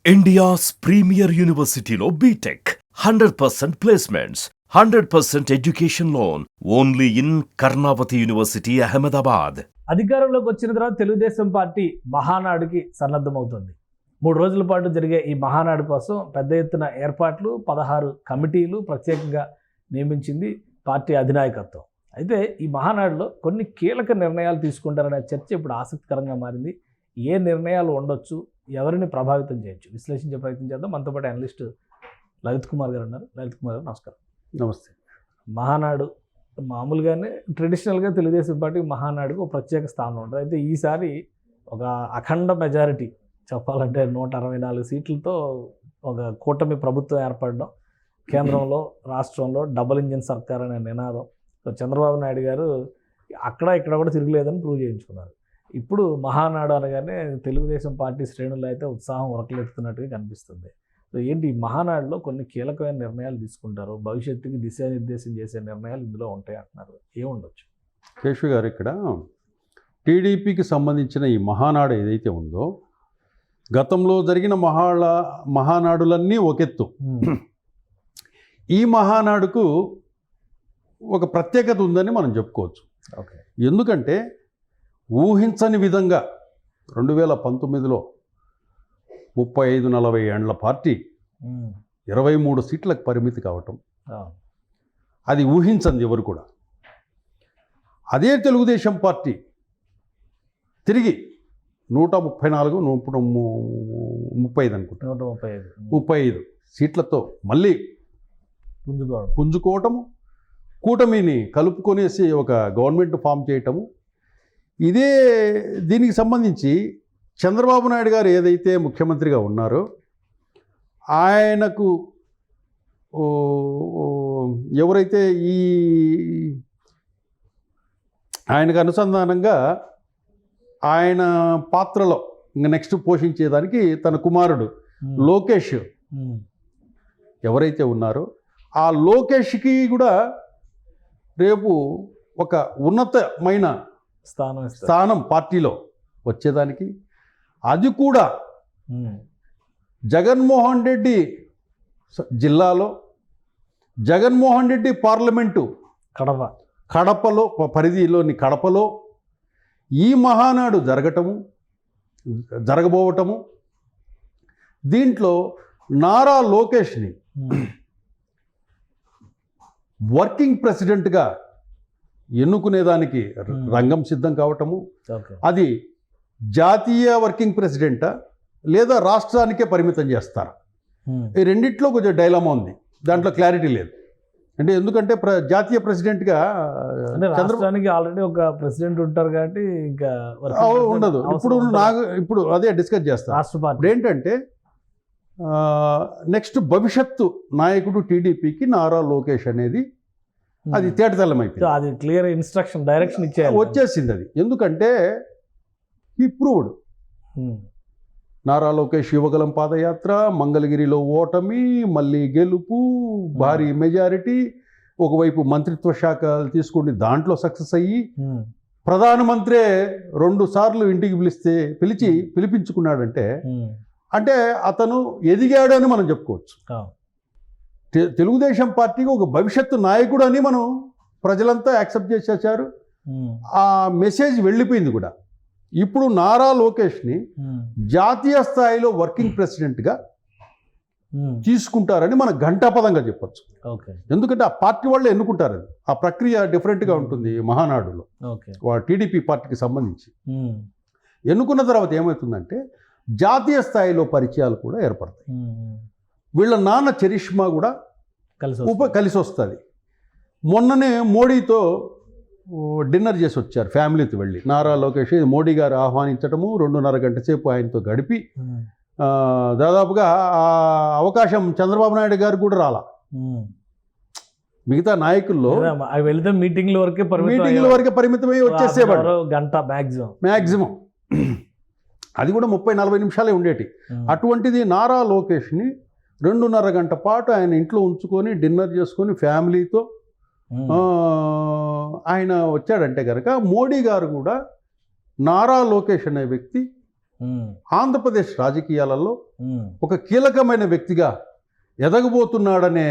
India's premier university lo BTech 100% placements, 100% education loan only in Karnavati University, Ahmedabad. అధికారంలోకి వచ్చిన తర్వాత Telugu Desam party మహానాడుకి సన్నద్ధమవుతుంది. 3 రోజుల పాటు జరిగే ఈ మహానాడు కోసం పెద్ద ఎత్తున ఏర్పాట్లు, 16 కమిటీలు ప్రత్యేకంగా నియమించింది పార్టీ అధినాయకత్వం. అయితే ఈ మహానాడులో కొన్ని కీలక నిర్ణయాలు తీసుకుంటారనే చర్చ ఇప్పుడు ఆసక్తికరంగా మారింది. ఏ నిర్ణయాలు ఉండొచ్చు, ఎవరిని ప్రభావితం చేయొచ్చు, విశ్లేషించే ప్రయత్నం చేద్దాం. మనతో పాటు అనలిస్ట్ లలిత్ కుమార్ గారు ఉన్నారు. లలిత్ కుమార్ గారు నమస్కారం. నమస్తే. మహానాడు మామూలుగానే ట్రెడిషనల్గా తెలుగుదేశం పార్టీ మహానాడుకు ఒక ప్రత్యేక స్థానం ఉంటుంది. అయితే ఈసారి ఒక అఖండ మెజారిటీ చెప్పాలంటే 164 సీట్లతో ఒక కూటమి ప్రభుత్వం ఏర్పడడం, కేంద్రంలో రాష్ట్రంలో డబుల్ ఇంజిన్ సర్కార్ అనే నినాదం. సో చంద్రబాబు నాయుడు గారు అక్కడ ఇక్కడ కూడా తిరగలేదని ప్రూవ్ చేయించుకున్నారు. ఇప్పుడు మహానాడు అనగానే తెలుగుదేశం పార్టీ శ్రేణుల్లో అయితే ఉత్సాహం ఉరకలెత్తుతున్నట్టుగా కనిపిస్తుంది. సో ఏంటి ఈ మహానాడులో కొన్ని కీలకమైన నిర్ణయాలు తీసుకుంటారు, భవిష్యత్తుకి దిశానిర్దేశం చేసే నిర్ణయాలు ఇందులో ఉంటాయి అంటున్నారు. ఏముండొచ్చు? కేశవ్ గారు, ఇక్కడ టీడీపీకి సంబంధించిన ఈ మహానాడు ఏదైతే ఉందో, గతంలో జరిగిన మహానాడులన్నీ ఒకెత్తు. ఈ మహానాడుకు ఒక ప్రత్యేకత ఉందని మనం చెప్పుకోవచ్చు. ఓకే. ఎందుకంటే ఊహించని విధంగా 2019లో 35-40 ఏండ్ల పార్టీ 23 సీట్లకు పరిమితి కావటం, అది ఊహించంది ఎవరు కూడా. అదే తెలుగుదేశం పార్టీ తిరిగి 134, 135 అనుకుంటా, 135 సీట్లతో మళ్ళీ పుంజుకోవటము, కూటమిని కలుపుకొనేసి ఒక గవర్నమెంట్ ఫామ్ చేయటము. ఇదే దీనికి సంబంధించి చంద్రబాబు నాయుడు గారు ఏదైతే ముఖ్యమంత్రిగా ఉన్నారో, ఆయనకు ఎవరైతే ఆయనకు అనుసంధానంగా ఆయన పాత్రలో ఇంకా నెక్స్ట్ పోషించేదానికి తన కుమారుడు లోకేష్ ఎవరైతే ఉన్నారో, ఆ లోకేష్కి కూడా రేపు ఒక ఉన్నతమైన స్థానం పార్టీలో వచ్చేదానికి, అది కూడా జగన్మోహన్ రెడ్డి జిల్లాలో, జగన్మోహన్ రెడ్డి పార్లమెంటు కడపలో పరిధిలోని కడపలో ఈ మహానాడు జరగబోవటము, దీంట్లో నారా లోకేష్ని వర్కింగ్ ప్రెసిడెంట్గా ఎన్నుకునేదానికి రంగం సిద్ధం కావటము. అది జాతీయ వర్కింగ్ ప్రెసిడెంటా లేదా రాష్ట్రానికే పరిమితం చేస్తారా? ఈ రెండిట్లో కొంచెం డైలమా ఉంది, దాంట్లో క్లారిటీ లేదు. అంటే ఎందుకంటే జాతీయ ప్రెసిడెంట్గా చంద్రబాబుకి ఆల్రెడీ ఒక ప్రెసిడెంట్ ఉంటారు కాబట్టి ఇంకా ఉండదు. ఇప్పుడు అదే డిస్కస్ చేస్తారు. రాష్ట్ర ఏంటంటే నెక్స్ట్ భవిష్యత్తు నాయకుడు టీడీపీకి నారా లోకేష్ అనేది అది తేటతెల్లమైపోయింది. అది క్లియర్ ఇన్స్ట్రక్షన్, డైరెక్షన్ వచ్చేసింది అది. ఎందుకంటే ఈ ప్రూవ్డ్ నారా లోకేష్ యువగలం పాదయాత్ర, మంగళగిరిలో ఓటమి, మళ్ళీ గెలుపు, భారీ మెజారిటీ, ఒకవైపు మంత్రిత్వ శాఖ తీసుకుని దాంట్లో సక్సెస్ అయ్యి ప్రధానమంత్రే 2 సార్లు ఇంటికి పిలిపించుకున్నాడంటే అంటే అతను ఎదిగాడు అని మనం చెప్పుకోవచ్చు. తెలుగుదేశం పార్టీకి ఒక భవిష్యత్తు నాయకుడు అని మనం ప్రజలంతా యాక్సెప్ట్ చేసేసారు. ఆ మెసేజ్ వెళ్ళిపోయింది కూడా. ఇప్పుడు నారా లోకేష్ని జాతీయ స్థాయిలో వర్కింగ్ ప్రెసిడెంట్గా తీసుకుంటారని మనం ఘంటాపదంగా చెప్పచ్చు. ఎందుకంటే ఆ పార్టీ వాళ్ళు ఎన్నుకుంటారు. అది ఆ ప్రక్రియ డిఫరెంట్గా ఉంటుంది మహానాడులో. టీడీపీ పార్టీకి సంబంధించి ఎన్నుకున్న తర్వాత ఏమవుతుందంటే జాతీయ స్థాయిలో పరిచయాలు కూడా ఏర్పడతాయి. వీళ్ళ నాన్న చరిష్మా కూడా కలిసి వస్తుంది. మొన్ననే మోడీతో డిన్నర్ చేసి వచ్చారు, ఫ్యామిలీతో వెళ్ళి. నారా లోకేష్ మోడీ గారు ఆహ్వానించడము, 2.5 గంట సేపు ఆయనతో గడిపి దాదాపుగా ఆ అవకాశం చంద్రబాబు నాయుడు గారు కూడా రాలా. మిగతా నాయకుల్లో వెళ్తే మీటింగ్ల వరకే పరిమితమై వచ్చేసేవాడు. గంట మ్యాక్సిమం అది కూడా 30-40 నిమిషాలే ఉండేటి. అటువంటిది నారా లోకేష్ని 2.5 గంట పాటు ఆయన ఇంట్లో ఉంచుకొని డిన్నర్ చేసుకొని ఫ్యామిలీతో ఆయన వచ్చాడంటే కనుక మోడీ గారు కూడా నారా లోకేష్ అనే వ్యక్తి ఆంధ్రప్రదేశ్ రాజకీయాలలో ఒక కీలకమైన వ్యక్తిగా ఎదగబోతున్నాడనే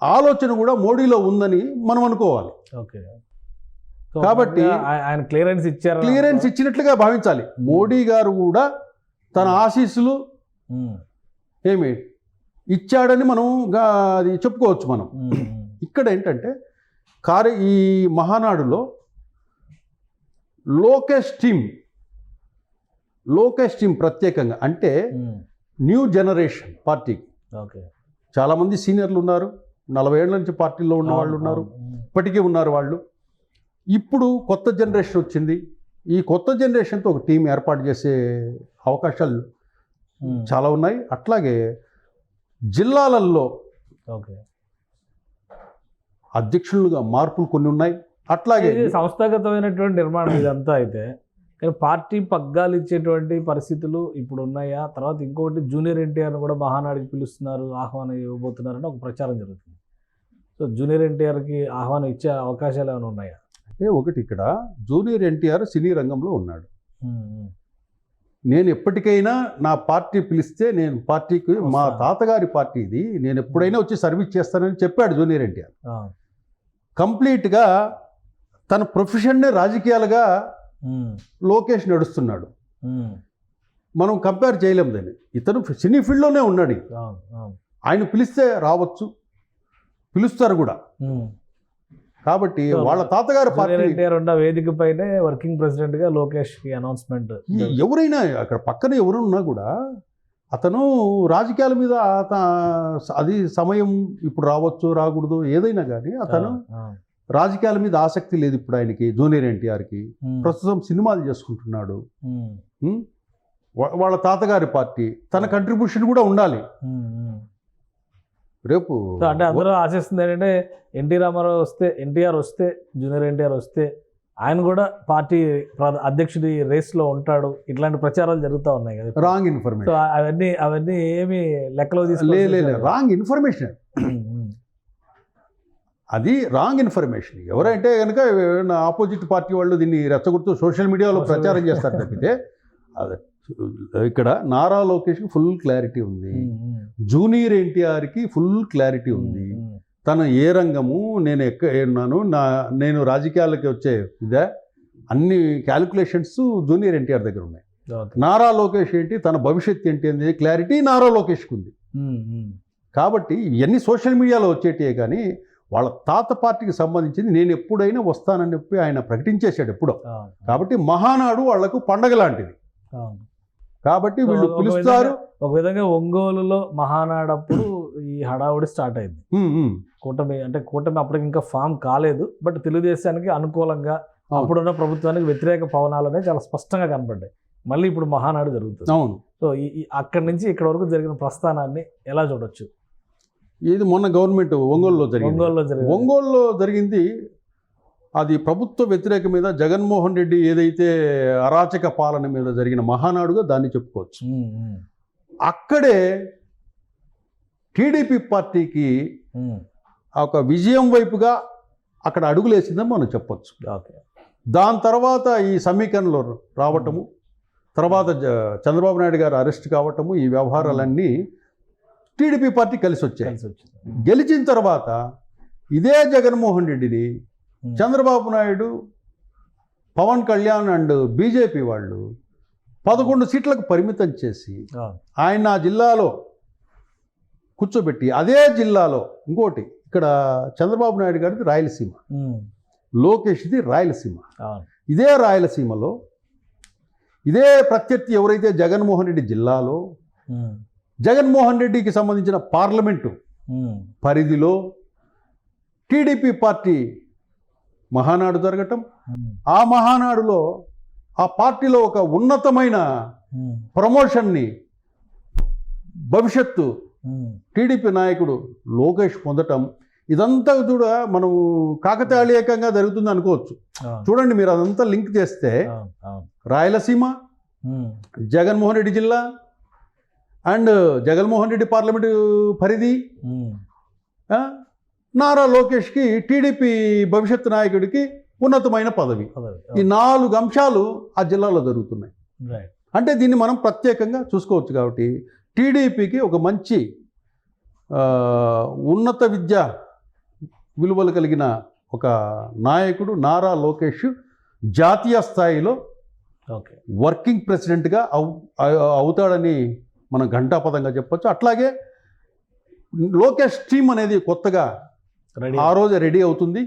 ఆలోచన కూడా మోడీలో ఉందని మనం అనుకోవాలి. ఓకే, కాబట్టి ఆయన క్లియరెన్స్ ఇచ్చినట్లుగా భావించాలి. మోడీ గారు కూడా తన ఆశీస్సులు ఏమి ఇచ్చాడని మనం అది చెప్పుకోవచ్చు. మనం ఇక్కడ ఏంటంటే ఈ మహానాడులో లోకేష్ టీం ప్రత్యేకంగా అంటే న్యూ జనరేషన్ పార్టీకి చాలామంది సీనియర్లు ఉన్నారు, 40 ఏళ్ళ నుంచి పార్టీలో ఉన్న వాళ్ళు ఉన్నారు, ఇప్పటికీ ఉన్నారు వాళ్ళు. ఇప్పుడు కొత్త జనరేషన్ వచ్చింది. ఈ కొత్త జనరేషన్తో ఒక టీం ఏర్పాటు చేసే అవకాశాలు చాలా ఉన్నాయి. అట్లాగే జిల్లాలలో అధ్యక్షులుగా మార్పులు కొన్ని ఉన్నాయి. అట్లాగే సంస్థాగతమైనటువంటి నిర్మాణం ఇదంతా అయితే, కానీ పార్టీ పగ్గాలు ఇచ్చేటువంటి పరిస్థితులు ఇప్పుడు ఉన్నాయా? తర్వాత ఇంకొకటి జూనియర్ ఎన్టీఆర్ని కూడా మహానాడికి పిలుస్తున్నారు, ఆహ్వానం ఇవ్వబోతున్నారని ఒక ప్రచారం జరుగుతుంది. సో జూనియర్ ఎన్టీఆర్కి ఆహ్వానం ఇచ్చే అవకాశాలు ఏమైనా ఉన్నాయా? అంటే ఒకటి, ఇక్కడ జూనియర్ ఎన్టీఆర్ సినీ రంగంలో ఉన్నాడు. నేను ఎప్పటికైనా నా పార్టీ పిలిస్తే నేను పార్టీకి, మా తాతగారి పార్టీ ఇది, నేను ఎప్పుడైనా వచ్చి సర్వీస్ చేస్తానని చెప్పాడు జూనియర్ ఎన్టీఆర్. కంప్లీట్గా తన ప్రొఫెషన్నే రాజకీయాలుగా లోకేష్ నడుస్తున్నాడు. మనం కంపేర్ చేయలేము దాన్ని. ఇతను సినీ ఫీల్డ్లోనే ఉన్నాడు. ఆయన పిలిస్తే రావచ్చు, పిలుస్తారు కూడా. కాబట్టి వాళ్ళ తాతగారి పార్టీ వేదిక పైనే వర్కింగ్ ప్రెసిడెంట్ గా లోకేష్ కి అనౌన్స్మెంట్. ఎవరైనా అక్కడ పక్కన ఎవరున్నా కూడా అతను రాజకీయాల మీద అది సమయం ఇప్పుడు రావచ్చు రాకూడదు ఏదైనా కానీ అతను రాజకీయాల మీద ఆసక్తి లేదు ఇప్పుడు ఆయనకి. జూనియర్ ఎన్టీఆర్కి ప్రస్తుతం సినిమాలు చేసుకుంటున్నాడు. వాళ్ళ తాతగారి పార్టీ, తన కంట్రిబ్యూషన్ కూడా ఉండాలి రేపు. అంటే అందరూ ఆశిస్తుంది ఏంటంటే ఎన్టీఆర్ వస్తే జూనియర్ ఎన్టీఆర్ వస్తే ఆయన కూడా పార్టీ అధ్యక్షుడి రేస్లో ఉంటాడు, ఇట్లాంటి ప్రచారాలు జరుగుతూ ఉన్నాయి కదా. Wrong information. అవన్నీ ఏమి లెక్కలో తీసుకోలేదు. రాంగ్ ఇన్ఫర్మేషన్, అది రాంగ్ ఇన్ఫర్మేషన్. ఎవరంటే కనుక ఆపోజిట్ పార్టీ వాళ్ళు దీన్ని రెచ్చగొడుతూ సోషల్ మీడియాలో ప్రచారం చేస్తారు తప్పితే అదే ఇక్కడ నారా లోకేష్కి ఫుల్ క్లారిటీ ఉంది, జూనియర్ ఎన్టీఆర్కి ఫుల్ క్లారిటీ ఉంది. తను ఏ రంగము, నేను ఉన్నాను, నేను రాజకీయాలకి వచ్చే ఇదే అన్ని క్యాలిక్యులేషన్స్ జూనియర్ ఎన్టీఆర్ దగ్గర ఉన్నాయి. నారా లోకేష్ ఏంటి, తన భవిష్యత్తు ఏంటి అనేది క్లారిటీ నారా లోకేష్కి ఉంది. కాబట్టి ఇవన్నీ సోషల్ మీడియాలో వచ్చేటివే కానీ వాళ్ళ తాత పార్టీకి సంబంధించింది నేను ఎప్పుడైనా వస్తానని చెప్పి ఆయన ప్రకటించేశాడు ఎప్పుడో. కాబట్టి మహానాడు వాళ్లకు పండగ లాంటిది. కాబట్టి వీళ్ళు పిలుస్తారు. ఒక విధంగా ఒంగోలులో మహానాడప్పుడు ఈ హడావుడి స్టార్ట్ అయింది. కూటమి అప్పటికి ఇంకా ఫామ్ కాలేదు, బట్ తెలుగుదేశానికి అనుకూలంగా అప్పుడున్న ప్రభుత్వానికి వ్యతిరేక పవనాలనే చాలా స్పష్టంగా కనపడ్డాయి. మళ్ళీ ఇప్పుడు మహానాడు జరుగుతుంది. అవును. సో అక్కడి నుంచి ఇక్కడ వరకు జరిగిన ప్రస్థానాన్ని ఎలా చూడొచ్చు? ఇది మొన్న గవర్నమెంట్ ఒంగోలులో జరిగింది. అది ప్రభుత్వ వ్యతిరేక మీద జగన్మోహన్ రెడ్డి ఏదైతే అరాచక పాలన మీద జరిగిన మహానాడుగా దాన్ని చెప్పుకోవచ్చు. అక్కడే టీడీపీ పార్టీకి ఒక విజయం వైపుగా అక్కడ అడుగులేసిందని మనం చెప్పొచ్చు. దాని తర్వాత ఈ సమీకరణలో రావటము, తర్వాత చంద్రబాబు నాయుడు గారు అరెస్ట్ కావటము, ఈ వ్యవహారాలన్నీ టీడీపీ పార్టీ కలిసి వచ్చాయి. గెలిచిన తర్వాత ఇదే జగన్మోహన్ రెడ్డిని చంద్రబాబు నాయుడు, పవన్ కళ్యాణ్ అండ్ బీజేపీ వాళ్ళు 11 సీట్లకు పరిమితం చేసి ఆయన ఆ జిల్లాలో కూర్చోబెట్టి, అదే జిల్లాలో ఇంకోటి, ఇక్కడ చంద్రబాబు నాయుడు గారిది రాయలసీమ, లోకేష్ది రాయలసీమ. ఇదే రాయలసీమలో ఇదే ప్రత్యర్థి ఎవరైతే జగన్మోహన్ రెడ్డి జిల్లాలో జగన్మోహన్ రెడ్డికి సంబంధించిన పార్లమెంటు పరిధిలో టీడీపీ పార్టీ మహానాడు జరగటం, ఆ మహానాడులో ఆ పార్టీలో ఒక ఉన్నతమైన ప్రమోషన్ని భవిష్యత్తు టీడీపీ నాయకుడు లోకేష్ పొందటం, ఇదంతా కూడా మనం కాకతాళీయంగా జరుగుతుంది అనుకోవచ్చు. చూడండి మీరు అదంతా లింక్ చేస్తే రాయలసీమ, జగన్మోహన్ రెడ్డి జిల్లా అండ్ జగన్మోహన్ రెడ్డి పార్లమెంటు పరిధి, నారా లోకేష్కి టీడీపీ భవిష్యత్తు నాయకుడికి ఉన్నతమైన పదవి, ఈ 4 అంశాలు ఆ జిల్లాలో జరుగుతున్నాయి. అంటే దీన్ని మనం ప్రత్యేకంగా చూసుకోవచ్చు. కాబట్టి టీడీపీకి ఒక మంచి ఉన్నత విద్య విలువలు కలిగిన ఒక నాయకుడు నారా లోకేష్ జాతీయ స్థాయిలో వర్కింగ్ ప్రెసిడెంట్గా అవుతాడని మనం ఘంటాపథంగా చెప్పొచ్చు. అట్లాగే లోకేష్ టీమ్ అనేది కొత్తగా ఆ రోజు రెడీ అవుతుంది.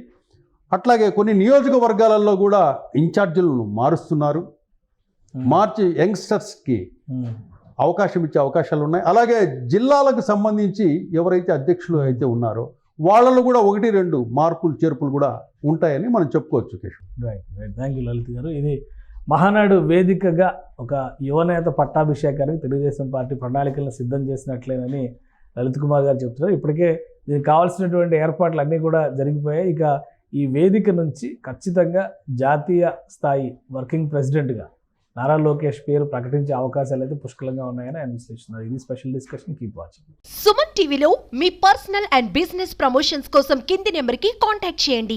అట్లాగే కొన్ని నియోజకవర్గాలలో కూడా ఇన్ఛార్జీలను మారుస్తున్నారు. మార్చి యంగ్స్టర్స్కి అవకాశం ఇచ్చే అవకాశాలు ఉన్నాయి. అలాగే జిల్లాలకు సంబంధించి ఎవరైతే అధ్యక్షులు అయితే ఉన్నారో వాళ్ళలో కూడా 1-2 మార్పులు చేర్పులు కూడా ఉంటాయని మనం చెప్పుకోవచ్చు. రైట్. థ్యాంక్ యూ లలిత్ గారు. ఇది మహానాడు వేదికగా ఒక యువనేత పట్టాభిషేకానికి తెలుగుదేశం పార్టీ ప్రణాళికలను సిద్ధం చేసినట్లేనని లలిత్ కుమార్ గారు చెప్తున్నారు. ఇప్పటికే దీనికి కావాల్సినటువంటి ఏర్పాట్లు అన్నీ కూడా జరిగిపోయాయి. ఇక ఈ వేదిక నుంచి ఖచ్చితంగా జాతీయ స్థాయి వర్కింగ్ ప్రెసిడెంట్గా నారా లోకేష్ పేరు ప్రకటించే అవకాశాలు అయితే పుష్కలంగా ఉన్నాయని ఆయన విశ్లేషిస్తున్నారు. ఇది special discussion. Keep watching. Suman టీవీలో మీ పర్సనల్ అండ్ బిజినెస్ ప్రమోషన్స్ కోసం కింది నెంబర్కి కాంటాక్ట్ చేయండి.